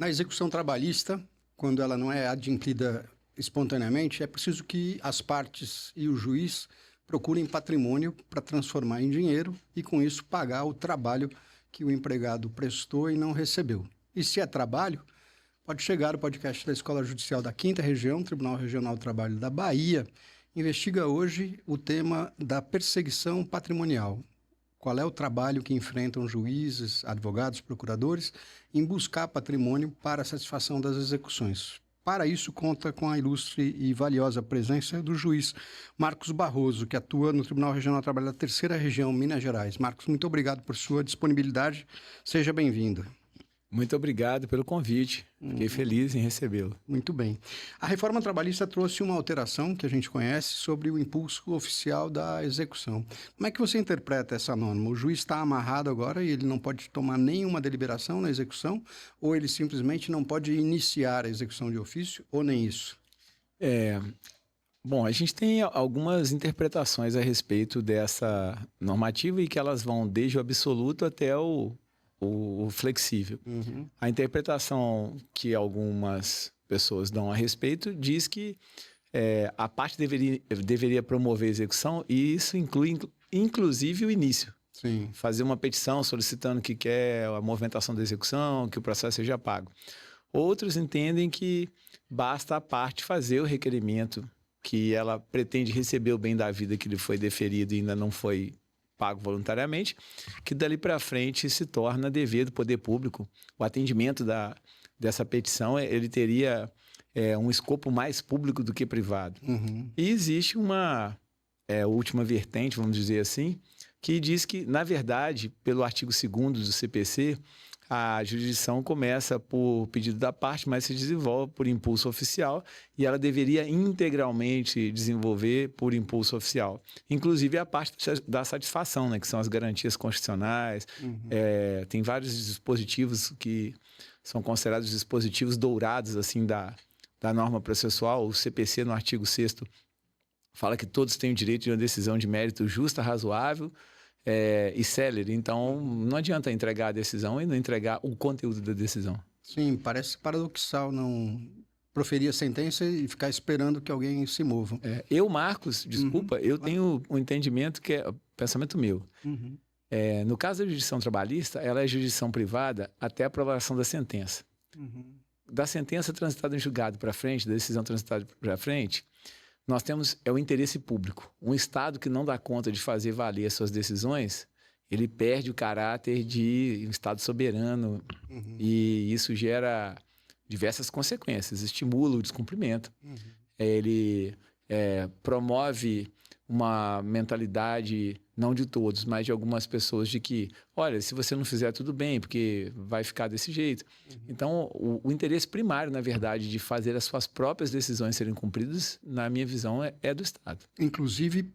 Na execução trabalhista, quando ela não é adimplida espontaneamente, é preciso que as partes e o juiz procurem patrimônio para transformar em dinheiro e, com isso, pagar o trabalho que o empregado prestou e não recebeu. E se é trabalho, pode chegar o podcast da Escola Judicial da 5ª Região, Tribunal Regional do Trabalho da Bahia, investiga hoje o tema da perseguição patrimonial. Qual é o trabalho que enfrentam juízes, advogados, procuradores em buscar patrimônio para a satisfação das execuções? Para isso, conta com a ilustre e valiosa presença do juiz Marcos Barroso, que atua no Tribunal Regional do Trabalho da 3ª Região, Minas Gerais. Marcos, muito obrigado por sua disponibilidade. Seja bem-vindo. Muito obrigado pelo convite. Fiquei feliz em recebê-lo. Muito bem. A reforma trabalhista trouxe uma alteração que a gente conhece sobre o impulso oficial da execução. Como é que você interpreta essa norma? O juiz está amarrado agora e ele não pode tomar nenhuma deliberação na execução, ou ele simplesmente não pode iniciar a execução de ofício, ou nem isso? Bom, a gente tem algumas interpretações a respeito dessa normativa e que elas vão desde o absoluto até o flexível. A interpretação que algumas pessoas dão a respeito diz que a parte deveria promover a execução e isso inclui inclusive o início. Sim. Fazer uma petição solicitando que quer a movimentação da execução, que o processo seja pago. Outros entendem que basta a parte fazer o requerimento que ela pretende receber o bem da vida que lhe foi deferido e ainda não foi pago voluntariamente, que dali para frente se torna dever do poder público. O atendimento dessa petição, ele teria um escopo mais público do que privado. E existe uma última vertente, vamos dizer assim, que diz que, na verdade, pelo artigo 2º do CPC, a jurisdição começa por pedido da parte, mas se desenvolve por impulso oficial e ela deveria integralmente desenvolver por impulso oficial. Inclusive a parte da satisfação, né, que são as garantias constitucionais. Tem vários dispositivos que são considerados dispositivos dourados assim, da norma processual. O CPC, no artigo 6º, fala que todos têm o direito de uma decisão de mérito justa, razoável, e célere. Então, não adianta entregar a decisão e não entregar o conteúdo da decisão. Sim, parece paradoxal não proferir a sentença e ficar esperando que alguém se mova. Marcos, desculpa, eu tenho um entendimento que é pensamento meu. No caso da jurisdição trabalhista, ela é jurisdição privada até a aprovação da sentença. Da sentença transitada em julgado para frente, da decisão transitada para frente, nós temos o interesse público. Um Estado que não dá conta de fazer valer as suas decisões, ele perde o caráter de um Estado soberano e isso gera diversas consequências. Estimula o descumprimento. Ele promove uma mentalidade, não de todos, mas de algumas pessoas, de que, olha, se você não fizer tudo bem, porque vai ficar desse jeito. Então, o interesse primário, na verdade, de fazer as suas próprias decisões serem cumpridas, na minha visão, é do Estado. Inclusive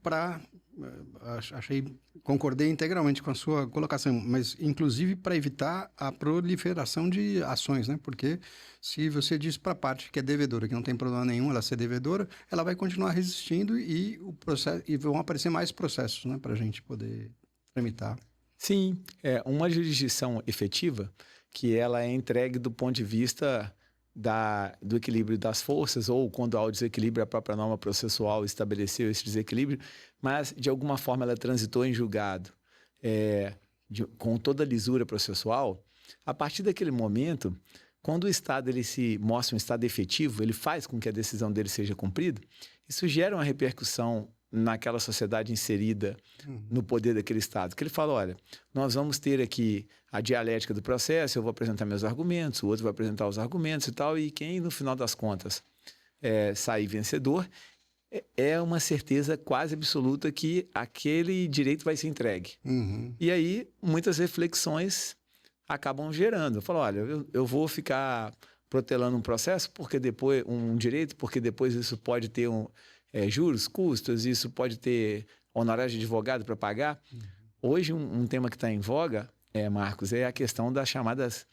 concordei integralmente com a sua colocação, mas inclusive para evitar a proliferação de ações, né? Porque se você diz para a parte que é devedora, que não tem problema nenhum ela ser devedora, ela vai continuar resistindo e vão aparecer mais processos, né? Para a gente poder tramitar. Sim, uma jurisdição efetiva que ela é entregue do ponto de vista do equilíbrio das forças, ou quando há o desequilíbrio, a própria norma processual estabeleceu esse desequilíbrio, mas de alguma forma ela transitou em julgado com toda a lisura processual. A partir daquele momento, quando o Estado ele se mostra um Estado efetivo, ele faz com que a decisão dele seja cumprida, isso gera uma repercussão naquela sociedade inserida no poder daquele Estado, que ele fala, olha, nós vamos ter aqui a dialética do processo, eu vou apresentar meus argumentos, o outro vai apresentar os argumentos e tal, e quem, no final das contas, sair vencedor, é uma certeza quase absoluta que aquele direito vai ser entregue. E aí, muitas reflexões acabam gerando. Eu falo, olha, eu vou ficar protelando um processo, porque depois um direito, porque depois isso pode ter juros, custos, isso pode ter honorários de advogado para pagar. Hoje, um tema que está em voga, Marcos, é a questão das chamadas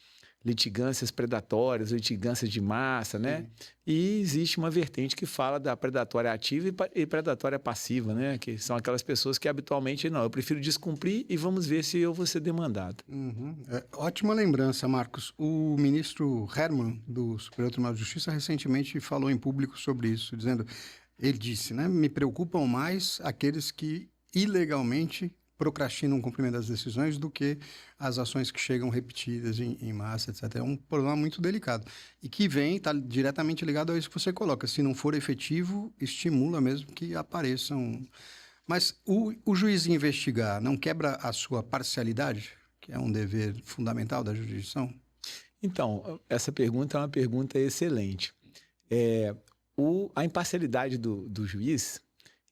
litigâncias predatórias, litigâncias de massa, né? E existe uma vertente que fala da predatória ativa e predatória passiva, né? Que são aquelas pessoas que habitualmente, não, eu prefiro descumprir e vamos ver se eu vou ser demandado. Ótima lembrança, Marcos. O ministro Herman, do Superior Tribunal de Justiça, recentemente falou em público sobre isso, dizendo, ele disse, né, me preocupam mais aqueles que ilegalmente procrastinam o cumprimento das decisões do que as ações que chegam repetidas em massa, etc. É um problema muito delicado. E que está diretamente ligado a isso que você coloca. Se não for efetivo, estimula mesmo que apareçam. Mas o juiz investigar não quebra a sua parcialidade, que é um dever fundamental da jurisdição? Então, essa pergunta é uma pergunta excelente. A imparcialidade do juiz,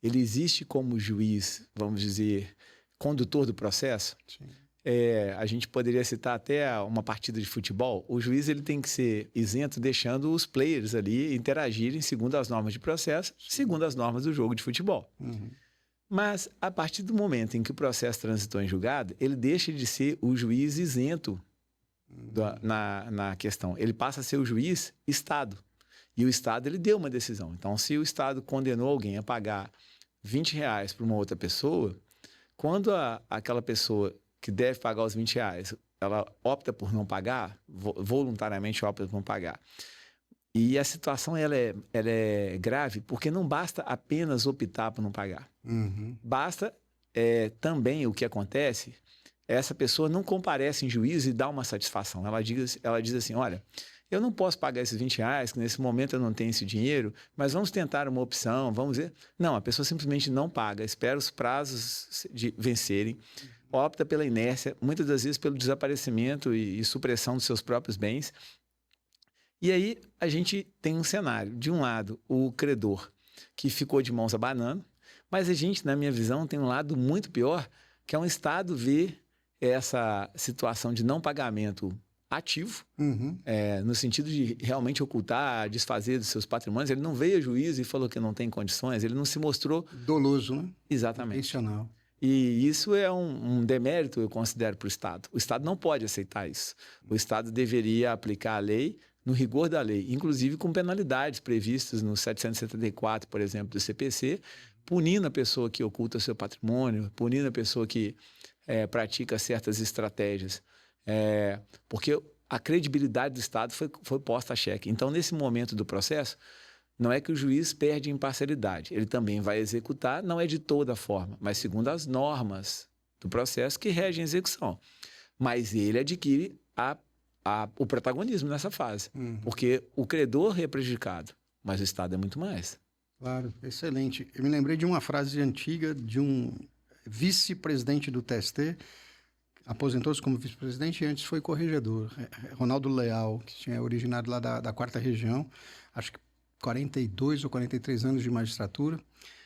ele existe como juiz, vamos dizer, condutor do processo. Sim. A gente poderia citar até uma partida de futebol. O juiz ele tem que ser isento, deixando os players ali interagirem segundo as normas de processo, segundo as normas do jogo de futebol. Mas, a partir do momento em que o processo transitou em julgado, ele deixa de ser o juiz isento na questão. Ele passa a ser o juiz Estado. E o Estado ele deu uma decisão. Então, se o Estado condenou alguém a pagar R$20 para uma outra pessoa, quando aquela pessoa que deve pagar os R$20, ela opta por não pagar, voluntariamente opta por não pagar. E a situação ela é grave porque não basta apenas optar por não pagar. Basta também o que acontece, essa pessoa não comparece em juízo e dá uma satisfação. Ela diz assim, olha, eu não posso pagar esses R$20, que nesse momento eu não tenho esse dinheiro, mas vamos tentar uma opção, vamos ver. Não, a pessoa simplesmente não paga, espera os prazos de vencerem, opta pela inércia, muitas das vezes pelo desaparecimento e supressão dos seus próprios bens. E aí a gente tem um cenário. De um lado, o credor, que ficou de mãos abanando, mas a gente, na minha visão, tem um lado muito pior, que é um Estado ver essa situação de não pagamento ativo, no sentido de realmente ocultar, desfazer dos seus patrimônios. Ele não veio a juízo e falou que não tem condições, ele não se mostrou... Doloso, né? Exatamente. Intencional. E isso é um demérito, eu considero, para o Estado. O Estado não pode aceitar isso. O Estado deveria aplicar a lei no rigor da lei, inclusive com penalidades previstas no 774, por exemplo, do CPC, punindo a pessoa que oculta seu patrimônio, punindo a pessoa que pratica certas estratégias. Porque a credibilidade do Estado foi posta a xeque. Então, nesse momento do processo, não é que o juiz perde imparcialidade. Ele também vai executar, não é de toda forma, mas segundo as normas do processo que regem a execução. Mas ele adquire o protagonismo nessa fase, porque o credor é prejudicado, mas o Estado é muito mais. Claro, excelente. Eu me lembrei de uma frase antiga de um vice-presidente do TST, aposentou-se como vice-presidente e antes foi corregedor, Ronaldo Leal, que tinha originado lá da 4ª Região, acho que 42 ou 43 anos de magistratura.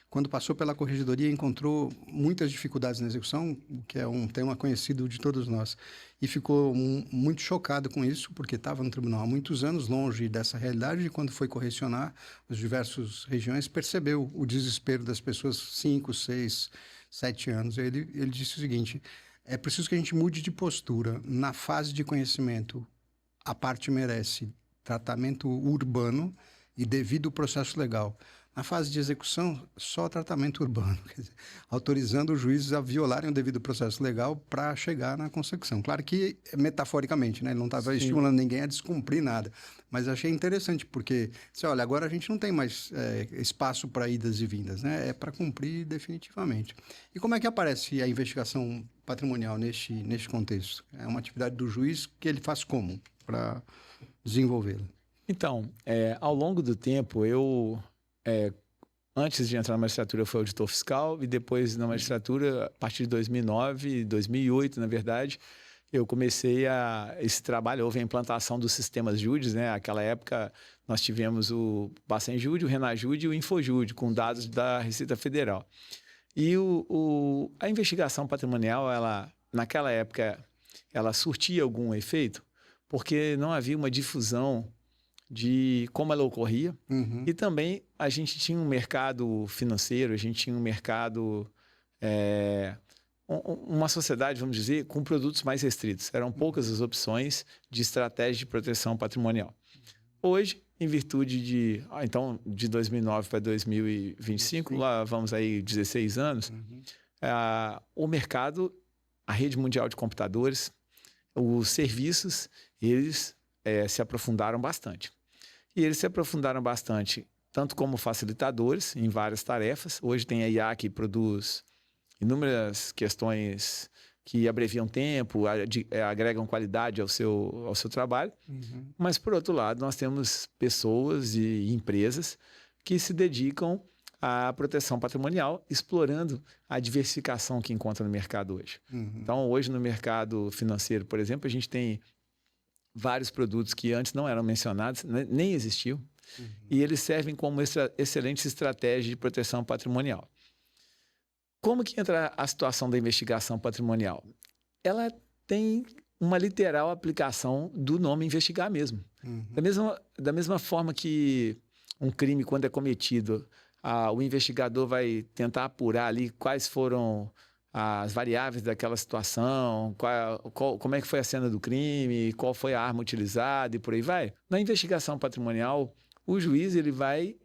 Quando passou pela corregedoria, encontrou muitas dificuldades na execução, que é um tema conhecido de todos nós. E ficou muito chocado com isso, porque estava no tribunal há muitos anos, longe dessa realidade, e quando foi correcionar as diversas regiões, percebeu o desespero das pessoas, 5, 6, 7 anos. Ele disse o seguinte, é preciso que a gente mude de postura. Na fase de conhecimento, a parte merece tratamento urbano e devido ao processo legal. Na fase de execução, só tratamento urbano, quer dizer, autorizando os juízes a violarem o devido processo legal para chegar na consecução. Claro que, metaforicamente, né? Ele não estava estimulando ninguém a descumprir nada. Mas achei interessante, porque, olha, agora a gente não tem mais espaço para idas e vindas, né? É para cumprir definitivamente. E como é que aparece a investigação patrimonial neste contexto? É uma atividade do juiz que ele faz como para desenvolvê-la? Então, ao longo do tempo, antes de entrar na magistratura, eu fui auditor fiscal e depois na magistratura, a partir de 2009, 2008, na verdade, eu comecei esse trabalho. Houve a implantação dos sistemas Judes, né? Naquela época, nós tivemos o Bacen Jude, o Renajude e o Infojude, com dados da Receita Federal. E a investigação patrimonial, naquela época, ela surtia algum efeito, porque não havia uma difusão de como ela ocorria. E também a gente tinha um mercado financeiro, a gente tinha um mercado uma sociedade, vamos dizer, com produtos mais restritos. Eram poucas as opções de estratégia de proteção patrimonial. Hoje, em virtude de 2009 para 2025, lá vamos aí 16 anos, o mercado, a rede mundial de computadores, os serviços, eles se aprofundaram bastante. E eles se aprofundaram bastante, tanto como facilitadores em várias tarefas. Hoje tem a IA que produz inúmeras questões que abreviam tempo, agregam qualidade ao seu trabalho. Mas, por outro lado, nós temos pessoas e empresas que se dedicam à proteção patrimonial, explorando a diversificação que encontra no mercado hoje. Então, hoje no mercado financeiro, por exemplo, a gente tem vários produtos que antes não eram mencionados, nem existiam, e eles servem como excelentes estratégias de proteção patrimonial. Como que entra a situação da investigação patrimonial? Ela tem uma literal aplicação do nome investigar mesmo. Da mesma forma que um crime, quando é cometido, o investigador vai tentar apurar ali quais foram as variáveis daquela situação, como é que foi a cena do crime, qual foi a arma utilizada e por aí vai. Na investigação patrimonial, o juiz ele vai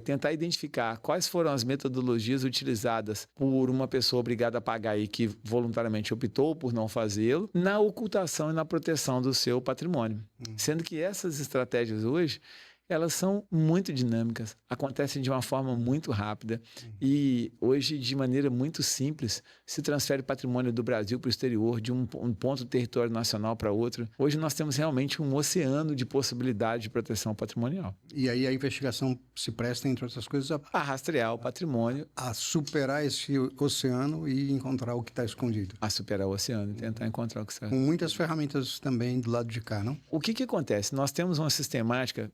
tentar identificar quais foram as metodologias utilizadas por uma pessoa obrigada a pagar e que voluntariamente optou por não fazê-lo, na ocultação e na proteção do seu patrimônio. Sendo que essas estratégias hoje, elas são muito dinâmicas, acontecem de uma forma muito rápida e hoje, de maneira muito simples, se transfere patrimônio do Brasil para o exterior, de um ponto do território nacional para outro. Hoje nós temos realmente um oceano de possibilidade de proteção patrimonial. E aí a investigação se presta, entre outras coisas, a rastrear o patrimônio. A superar esse oceano e encontrar o que está escondido. A superar o oceano e tentar encontrar o que está. Com muitas ferramentas também do lado de cá, não? O que acontece? Nós temos uma sistemática,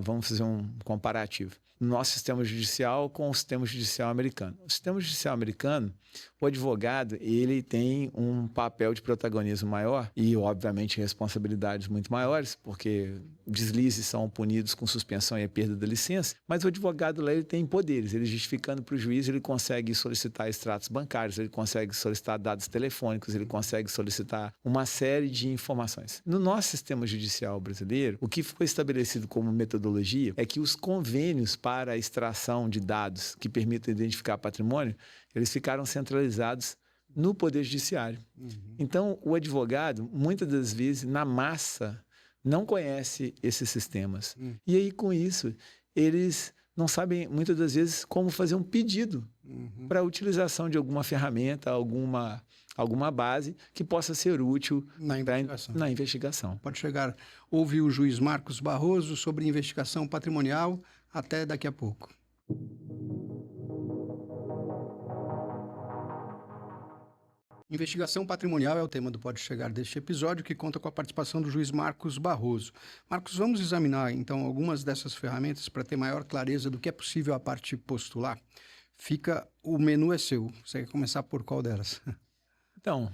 vamos fazer um comparativo. Nosso sistema judicial com o sistema judicial americano. O sistema judicial americano, o advogado, ele tem um papel de protagonismo maior e, obviamente, responsabilidades muito maiores, porque deslizes são punidos com suspensão e a perda da licença, mas o advogado lá ele tem poderes. Ele, justificando para o juiz, ele consegue solicitar extratos bancários, ele consegue solicitar dados telefônicos, ele consegue solicitar uma série de informações. No nosso sistema judicial brasileiro, o que foi estabelecido como metodologia é que os convênios para a extração de dados que permitam identificar patrimônio, eles ficaram centralizados no Poder Judiciário. Então, o advogado, muitas das vezes, na massa, não conhece esses sistemas. E aí, com isso, eles não sabem, muitas das vezes, como fazer um pedido para a utilização de alguma ferramenta, alguma base que possa ser útil na investigação. Pode chegar. Ouve o juiz Marcos Barroso sobre investigação patrimonial. Até daqui a pouco. Investigação patrimonial é o tema do Pode Chegar deste episódio, que conta com a participação do juiz Marcos Barroso. Marcos, vamos examinar, então, algumas dessas ferramentas para ter maior clareza do que é possível a parte postular. O menu é seu. Você quer começar por qual delas? Então,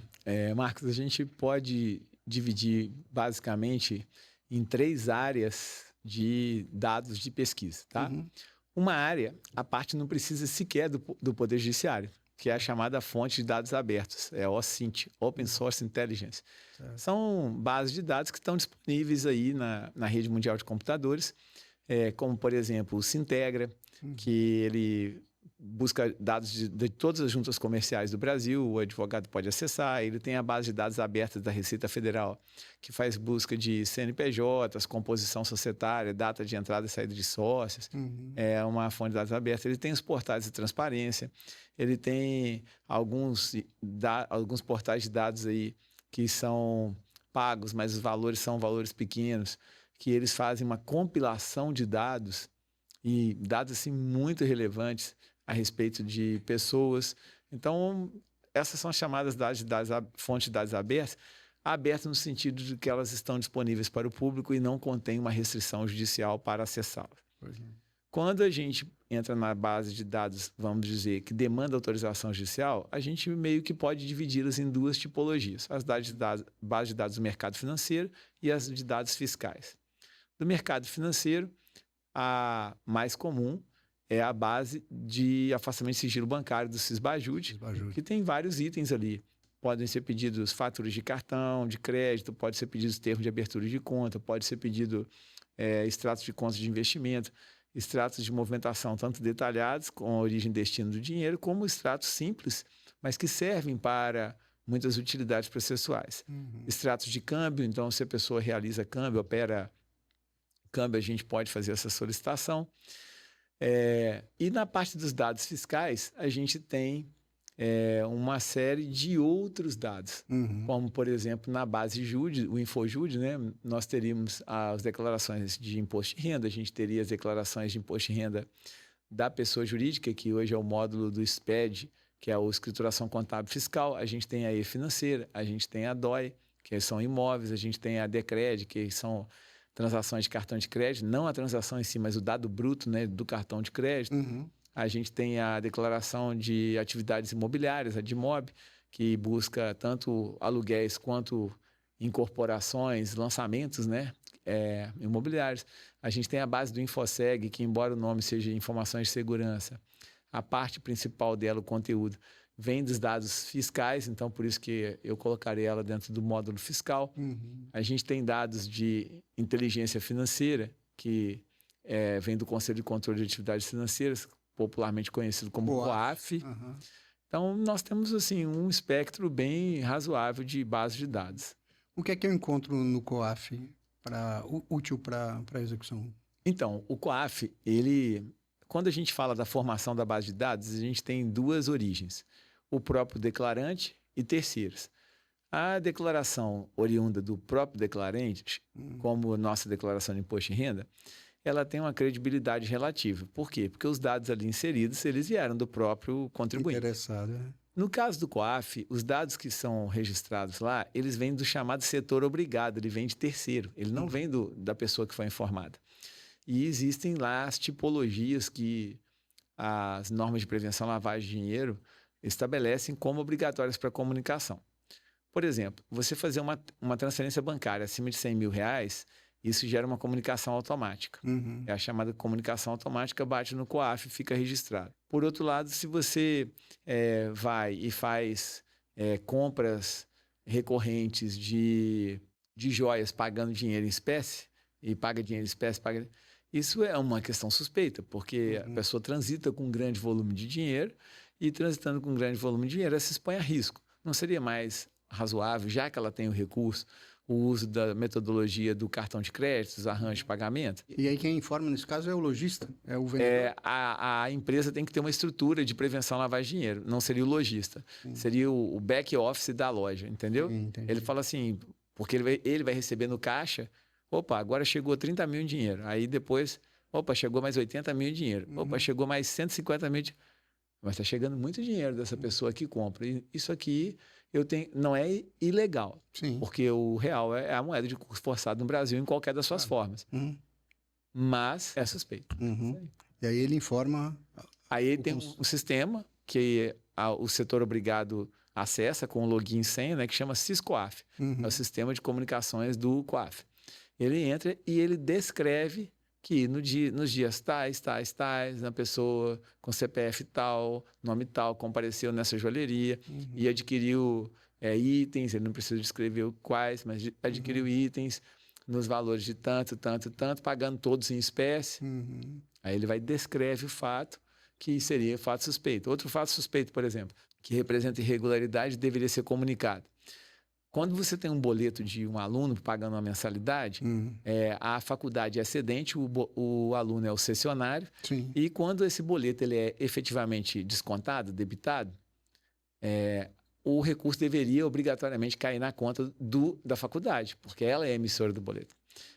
Marcos, a gente pode dividir basicamente em 3 áreas de dados de pesquisa, tá? Uma área, a parte não precisa sequer do Poder Judiciário, que é a chamada fonte de dados abertos, OSINT, Open Source Intelligence. São bases de dados que estão disponíveis aí na rede mundial de computadores, como, por exemplo, o Sintegra, que ele busca dados de todas as juntas comerciais do Brasil, o advogado pode acessar. Ele tem a base de dados abertas da Receita Federal, que faz busca de CNPJs, composição societária, data de entrada e saída de sócios. É uma fonte de dados aberta. Ele tem os portais de transparência. Ele tem alguns portais de dados aí que são pagos, mas os valores são valores pequenos, que eles fazem uma compilação de dados, e dados assim, muito relevantes a respeito de pessoas. Então, essas são as chamadas fontes de dados abertas no sentido de que elas estão disponíveis para o público e não contêm uma restrição judicial para acessá-las. Quando a gente entra na base de dados, vamos dizer, que demanda autorização judicial, a gente meio que pode dividi-las em 2 tipologias: as bases de dados do mercado financeiro e as de dados fiscais. Do mercado financeiro, a mais comum é a base de afastamento de sigilo bancário do Sisbajud, que tem vários itens ali. Podem ser pedidos faturas de cartão, de crédito, pode ser pedidos termos de abertura de conta, pode ser pedido extratos de contas de investimento, extratos de movimentação, tanto detalhados, com a origem e destino do dinheiro, como extratos simples, mas que servem para muitas utilidades processuais. Extratos de câmbio, então, se a pessoa realiza câmbio, opera câmbio, a gente pode fazer essa solicitação. E na parte dos dados fiscais, a gente tem uma série de outros dados, como, por exemplo, na base JUD, o InfoJUD, né, nós teríamos as declarações de imposto de renda, a gente teria as declarações de imposto de renda da pessoa jurídica, que hoje é o módulo do SPED, que é a Escrituração Contábil Fiscal, a gente tem a E-Financeira, a gente tem a DOI, que são imóveis, a gente tem a Decred, que são transações de cartão de crédito, não a transação em si, mas o dado bruto, né, do cartão de crédito. A gente tem a declaração de atividades imobiliárias, a DIMOB, que busca tanto aluguéis quanto incorporações, lançamentos, né, imobiliários. A gente tem a base do InfoSeg, que embora o nome seja informações de segurança, a parte principal dela, o conteúdo, vem dos dados fiscais, então por isso que eu colocarei ela dentro do módulo fiscal. A gente tem dados de inteligência financeira, que vem do Conselho de Controle de Atividades Financeiras, popularmente conhecido como COAF. Então, nós temos assim, um espectro bem razoável de base de dados. O que é que eu encontro no COAF útil para a execução? Então, o COAF, quando a gente fala da formação da base de dados, a gente tem duas origens. O próprio declarante e terceiros. A declaração oriunda do próprio declarante, como nossa declaração de imposto de renda, ela tem uma credibilidade relativa. Por quê? Porque os dados ali inseridos, eles vieram do próprio contribuinte. Interessado, No caso do COAF, os dados que são registrados lá, eles vêm do chamado setor obrigado, ele vem de terceiro, ele não vem da pessoa que foi informada. E existem lá as tipologias que as normas de prevenção à lavagem de dinheiro estabelecem como obrigatórias para a comunicação. Por exemplo, você fazer uma transferência bancária acima de R$100.000, isso gera uma comunicação automática. É a chamada comunicação automática, bate no COAF e fica registrado. Por outro lado, se você vai e faz compras recorrentes de joias pagando dinheiro em espécie, e paga dinheiro em espécie, isso é uma questão suspeita, porque a pessoa transita com um grande volume de dinheiro e transitando com um grande volume de dinheiro, ela se expõe a risco. Não seria mais razoável, já que ela tem o recurso, o uso da metodologia do cartão de crédito, os arranjos de pagamento? E aí quem informa nesse caso é o lojista, é o vendedor? A empresa tem que ter uma estrutura de prevenção à lavagem de dinheiro, não seria o lojista, seria o back office da loja, entendeu? Ele fala assim, porque ele vai receber no caixa, opa, agora chegou 30 mil em dinheiro, aí depois, opa, chegou mais 80 mil em dinheiro, opa, chegou mais 150 mil em dinheiro. Mas está chegando muito dinheiro dessa pessoa que compra. E isso aqui não é ilegal. Sim. Porque o real é a moeda de curso forçado no Brasil em qualquer das suas formas. Mas é suspeito. E aí ele informa... Aí tem um sistema que o setor obrigado acessa com o login e senha, né, que chama SysCoaf. É o sistema de comunicações do COAF. Ele entra e ele descreve que nos dias tais, a pessoa com CPF tal, nome tal, compareceu nessa joalheria e adquiriu itens, ele não precisa descrever quais, mas adquiriu itens nos valores de tanto, pagando todos em espécie. Aí ele descreve o fato, que seria fato suspeito. Outro fato suspeito, por exemplo, que representa irregularidade, deveria ser comunicado. Quando você tem um boleto de um aluno pagando uma mensalidade, a faculdade é cedente, o aluno é o cessionário. Sim. E quando esse boleto ele é efetivamente descontado, debitado, o recurso deveria obrigatoriamente cair na conta da faculdade, porque ela é a emissora do boleto.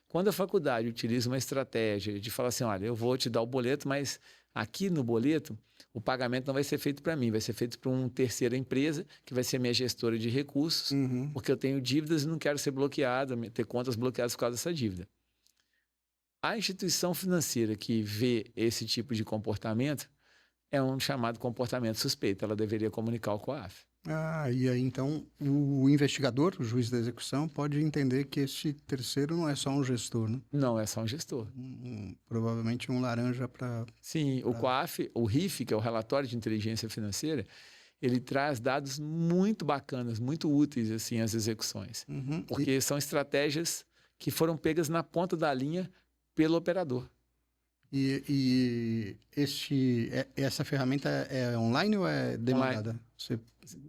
Quando a faculdade utiliza uma estratégia de falar assim, olha, eu vou te dar o boleto, mas aqui no boleto o pagamento não vai ser feito para mim, vai ser feito para uma terceira empresa, que vai ser minha gestora de recursos, porque eu tenho dívidas e não quero ser bloqueado, ter contas bloqueadas por causa dessa dívida. A instituição financeira que vê esse tipo de comportamento é um chamado comportamento suspeito, ela deveria comunicar ao COAF. E aí então o investigador, o juiz da execução, pode entender que esse terceiro não é só um gestor, né? Não é só um gestor. Provavelmente um laranja para... Sim, o COAF, o RIF, que é o Relatório de Inteligência Financeira, ele traz dados muito bacanas, muito úteis assim às execuções, porque são estratégias que foram pegas na ponta da linha pelo operador. Essa ferramenta é online ou é demorada? Online. Você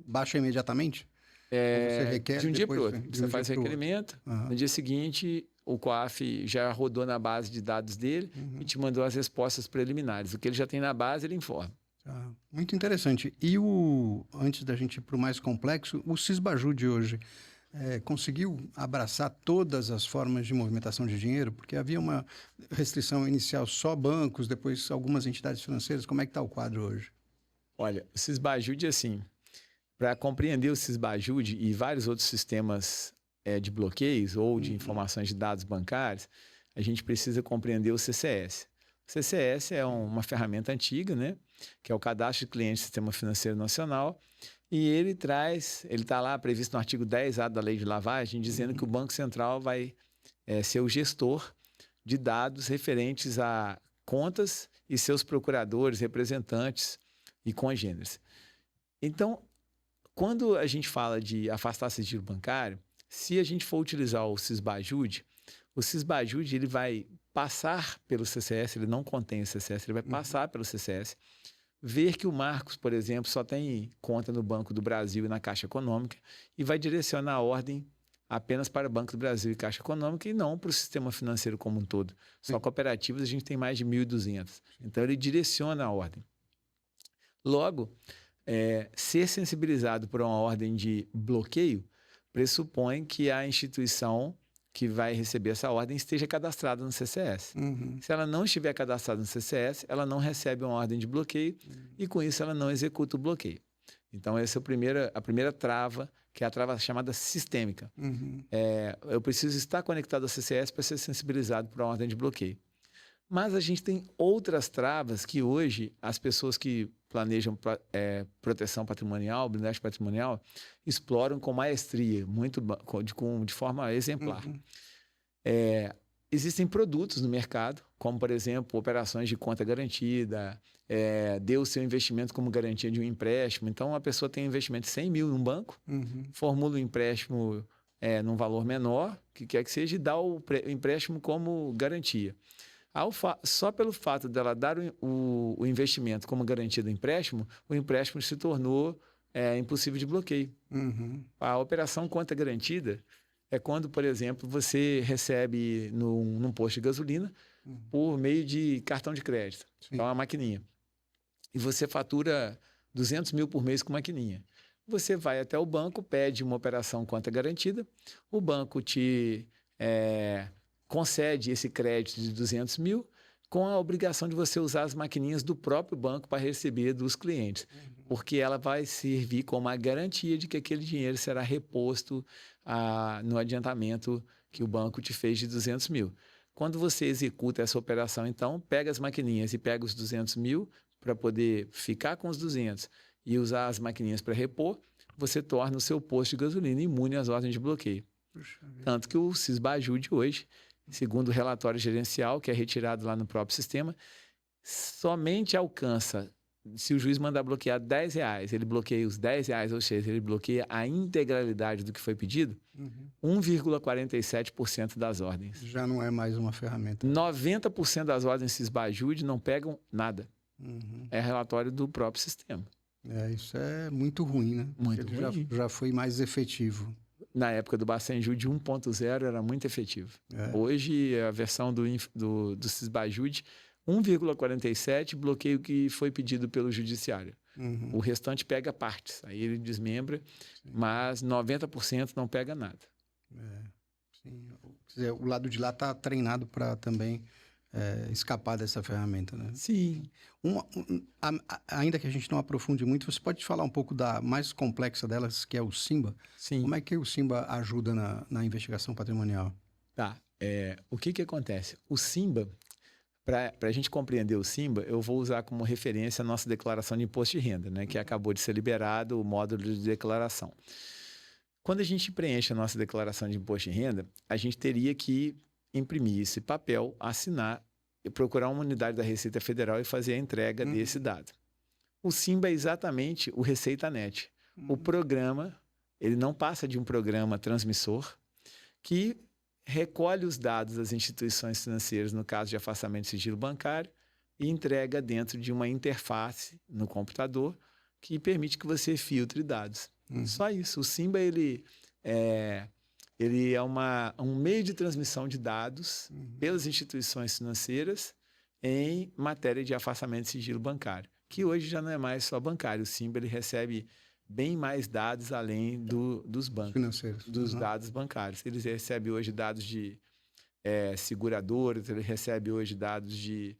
baixa imediatamente? Ou você requer de um dia para o depois, outro. de Você um faz o dia pro requerimento, outro? no dia seguinte o COAF já rodou na base de dados dele e te mandou as respostas preliminares. O que ele já tem na base, ele informa. Muito interessante. E antes da gente ir para o mais complexo, o Sisbajude hoje conseguiu abraçar todas as formas de movimentação de dinheiro? Porque havia uma restrição inicial só bancos, depois algumas entidades financeiras. Como é que está o quadro hoje? Olha, o Sisbajude, assim, para compreender o Sisbajude e vários outros sistemas de bloqueios ou de informações de dados bancários, a gente precisa compreender o CCS. O CCS é uma ferramenta antiga, né? Que é o Cadastro de Clientes do Sistema Financeiro Nacional, e ele está lá previsto no artigo 10A da Lei de Lavagem, dizendo que o Banco Central vai ser o gestor de dados referentes a contas e seus procuradores, representantes e congêneres. Então, quando a gente fala de afastar sigilo bancário, se a gente for utilizar o Sisbajude ele vai passar pelo CCS, ele não contém o CCS, ele vai passar pelo CCS, ver que o Marcos, por exemplo, só tem conta no Banco do Brasil e na Caixa Econômica e vai direcionar a ordem apenas para o Banco do Brasil e Caixa Econômica e não para o sistema financeiro como um todo. Só cooperativas a gente tem mais de 1.200. Então, ele direciona a ordem. Logo, ser sensibilizado por uma ordem de bloqueio pressupõe que a instituição que vai receber essa ordem esteja cadastrada no CCS. Se ela não estiver cadastrada no CCS, ela não recebe uma ordem de bloqueio e, com isso, ela não executa o bloqueio. Então, essa é a primeira trava, que é a trava chamada sistêmica. Eu preciso estar conectado ao CCS para ser sensibilizado por uma ordem de bloqueio. Mas a gente tem outras travas que hoje as pessoas que planejam proteção patrimonial, blindagem patrimonial, exploram com maestria, de forma exemplar. Existem produtos no mercado, como, por exemplo, operações de conta garantida, dê o seu investimento como garantia de um empréstimo. Então, a pessoa tem um investimento de 100 mil num banco, formula o empréstimo num valor menor, que quer que seja, e dá o empréstimo como garantia. Só pelo fato dela dar o investimento como garantia do empréstimo, o empréstimo se tornou impossível de bloqueio. A operação conta garantida é quando, por exemplo, você recebe num posto de gasolina por meio de cartão de crédito, então é uma maquininha, e você fatura 200 mil por mês com maquininha. Você vai até o banco, pede uma operação conta garantida, o banco te concede esse crédito de 200 mil com a obrigação de você usar as maquininhas do próprio banco para receber dos clientes, porque ela vai servir como a garantia de que aquele dinheiro será reposto no adiantamento que o banco te fez de 200 mil. Quando você executa essa operação, então, pega as maquininhas e pega os 200 mil para poder ficar com os 200 e usar as maquininhas para repor, você torna o seu posto de gasolina imune às ordens de bloqueio. Tanto que o Sisbajude hoje, segundo o relatório gerencial, que é retirado lá no próprio sistema, somente alcança, se o juiz mandar bloquear R$10, ele bloqueia os R$10, ou seja, ele bloqueia a integralidade do que foi pedido, 1,47% das ordens. Já não é mais uma ferramenta. 90% das ordens Sisbajude não pegam nada. É relatório do próprio sistema. Isso é muito ruim, né? Muito ruim. Já foi mais efetivo. Na época do Bacenjude 1.0 era muito efetivo. Hoje, a versão do Sisbajude, 1,47 bloqueio que foi pedido pelo judiciário. O restante pega partes, aí ele desmembra, mas 90% não pega nada. Sim. Quer dizer, o lado de lá está treinado para também escapar dessa ferramenta, né? Sim. Ainda que a gente não aprofunde muito, você pode falar um pouco da mais complexa delas, que é o Simba? Sim. Como é que o Simba ajuda na investigação patrimonial? Tá. O que acontece? O Simba, Para a gente compreender o Simba, eu vou usar como referência a nossa declaração de imposto de renda, né, que acabou de ser liberado o módulo de declaração. Quando a gente preenche a nossa declaração de imposto de renda, a gente teria que imprimir esse papel, assinar e procurar uma unidade da Receita Federal e fazer a entrega desse dado. O Simba é exatamente o Receita.net. O programa, ele não passa de um programa transmissor que recolhe os dados das instituições financeiras, no caso de afastamento de sigilo bancário, e entrega dentro de uma interface no computador que permite que você filtre dados. Só isso. O Simba ele é um meio de transmissão de dados pelas instituições financeiras em matéria de afastamento de sigilo bancário, que hoje já não é mais só bancário. O Simba ele recebe bem mais dados além dos bancos, Financeiros. dos dados bancários. Ele recebe hoje dados de seguradoras, ele recebe hoje dados de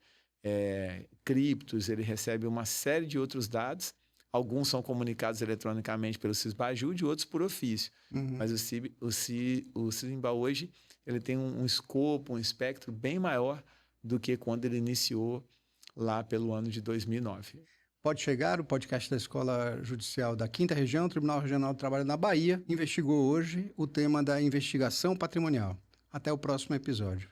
criptos, ele recebe uma série de outros dados. Alguns são comunicados eletronicamente pelo Sisbajud e outros por ofício. Mas o Simba hoje ele tem um escopo, um espectro bem maior do que quando ele iniciou lá pelo ano de 2009. Pode chegar, o podcast da Escola Judicial da 5ª Região, Tribunal Regional do Trabalho na Bahia, investigou hoje o tema da investigação patrimonial. Até o próximo episódio.